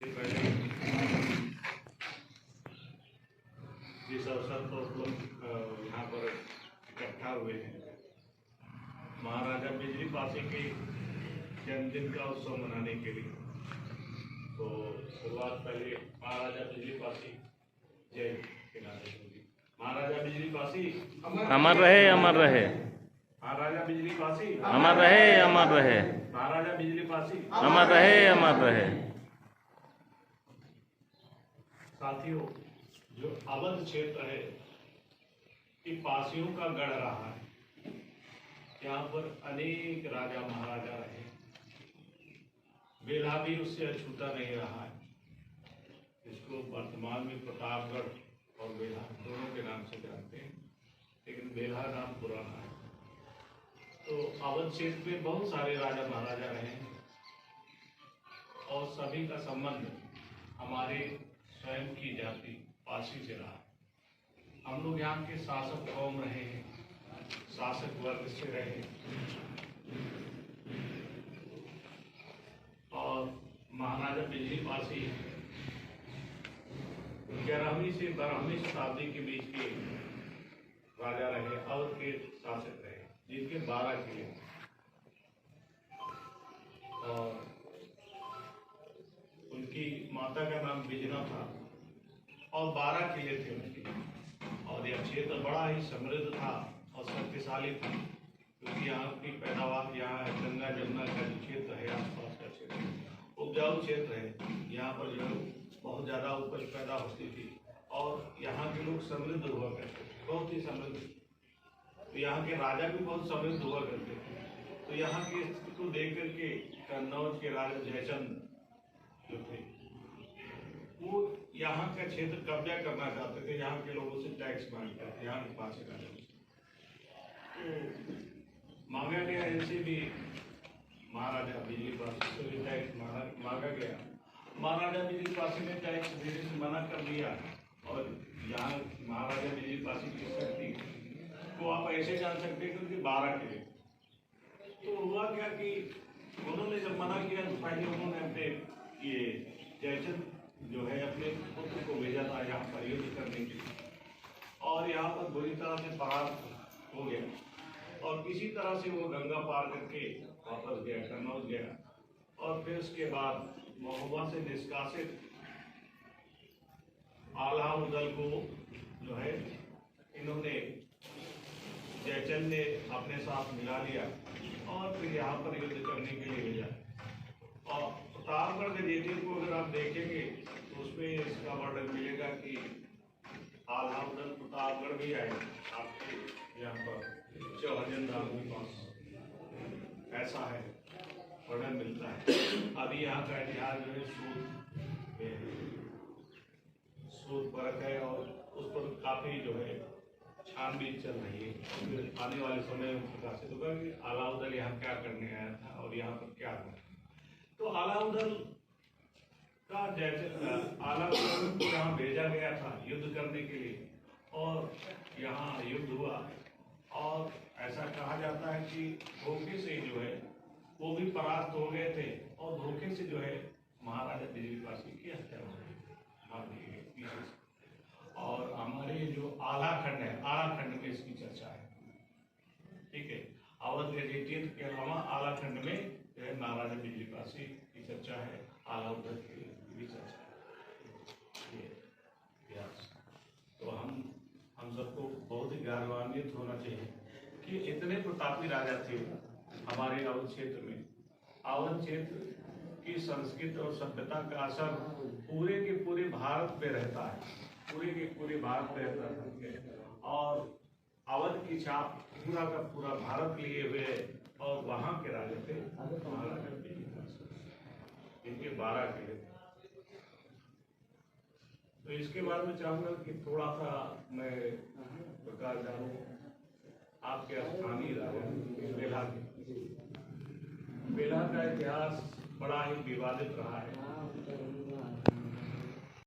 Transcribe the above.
जिस अवसर पर लोग यहाँ पर इकट्ठा हुए हैं, महाराजा बिजली पासी के जन्मदिन का उत्सव मनाने के लिए। तो शुरुआत पहले महाराजा बिजली पासी जय के नारे होगी। महाराजा बिजली पासी अमर रहे, अमर रहे। महाराजा बिजली पासी अमर रहे, अमर रहे। महाराजा बिजली पासी अमर रहे, अमर रहे। साथियों, जो अवध क्षेत्र है ये पासियों का गढ़ रहा है। यहाँ पर अनेक राजा महाराजा रहे। बेल्हा भी उससे अछूता नहीं रहा है, इसको वर्तमान में प्रतापगढ़ और बेल्हा दोनों के नाम से जानते हैं, लेकिन बेल्हा नाम पुराना है। तो अवध क्षेत्र में बहुत सारे राजा महाराजा रहे हैं और सभी का संबंध हमारे स्वयं की जाति पासी से रहा। हम लोग यहाँ के शासक कौम रहे हैं, शासक वर्ग से रहे और महाराजा बिजली पासी 11वीं से 12वीं शताब्दी के बीच के राजा रहे और के शासक रहे, जिनके 12 किले और उनकी माता का नाम बिजना था और 12 किले थे उनके। और यह क्षेत्र बड़ा ही समृद्ध था और शक्तिशाली था, क्योंकि यहाँ की पैदावार, यहाँ गंगा जमुना का जो क्षेत्र है, आसपास का क्षेत्र उपजाऊ क्षेत्र है। यहाँ पर जो बहुत ज़्यादा उपज पैदा होती थी और यहाँ के लोग समृद्ध हुआ करते थे, बहुत ही समृद्ध। तो यहाँ के राजा भी बहुत समृद्ध हुआ करते थे। तो यहाँ की स्थिति को देख करके कन्नौज के राजा जयचंद जो थे वो यहाँ का क्षेत्र कब्जा करना चाहते थे, यहाँ के लोगों से टैक्स मांगते थे, यहाँ के पास राजा तो मांगा गया। ऐसे भी महाराजा बिजली पासी से भी टैक्स मांगा गया। महाराजा बिजली पासी ने टैक्स देने से मना कर दिया और यहाँ महाराजा बिजली पासी की शक्ति को आप ऐसे जान सकते हैं कि उनके 12 किले। तो हुआ क्या कि उन्होंने जब मना किया तो पहले उन्होंने अपने ये जयचंद जो है अपने पुत्र को भेजा था यहाँ पर युद्ध करने के लिए, और यहाँ पर बुरी तरह से परास्त हो गया और किसी तरह से वो गंगा पार करके वापस गया, कन्नौज गया। और फिर उसके बाद महोबा से निष्कासित आल्हा दल को जो है इन्होंने जयचंद ने अपने साथ मिला लिया और फिर यहाँ पर युद्ध करने के लिए भेजा। और प्रतापगढ़ के जेठियों को अगर आप देखेंगे तो उसमें इसका वर्णन मिलेगा कि आल्हा दल प्रतापगढ़ भी आए आपके यहाँ पर चौहजन धाम के पास, ऐसा है वर्णन मिलता है। अभी यहाँ का इतिहास जो है शोध परक है और उस पर काफी जो है छानबीन चल रही है। आने वाले समय में प्रकाशित होगा कि अलाउद्दीन यहाँ क्या करने आया था और यहाँ पर क्या हुआ। तो अलाउद्दीन का जैसे अलाउद्दीन को यहाँ भेजा गया था युद्ध करने के लिए और यहाँ युद्ध हुआ और ऐसा कहा जाता है कि धोखे से जो है वो भी परास्त हो गए थे और धोखे से जो है महाराजा बिजली पासी की हत्या हो गई, मार दी गई। और हमारे जो आला खंड है, आला खंड में इसकी चर्चा है, ठीक है। अवध गजेटियन के अलावा आला खंड में जो है महाराजा बिजली पासी की चर्चा है, अलाउद्दीन की भी चर्चा है। तो हम सबको बहुत ही गौरवान्वित होना चाहिए कि इतने प्रतापी राजा थे हमारे अवध क्षेत्र में। अवध क्षेत्र की संस्कृति और सभ्यता का असर पूरे के पूरे भारत पे रहता है, पूरे के पूरे भारत पे रहता है। और अवध की छाप पूरा का पूरा भारत लिए हुए और वहां के राजा थे महाराजा बिजली पासी, इनके 12 किले। तो इसके बाद में चाहूंगा कि थोड़ा सा मैं प्रकाश डालूं आपके स्थानीय राजा बेल्हा के। बेल्हा का इतिहास बड़ा ही विवादित रहा है।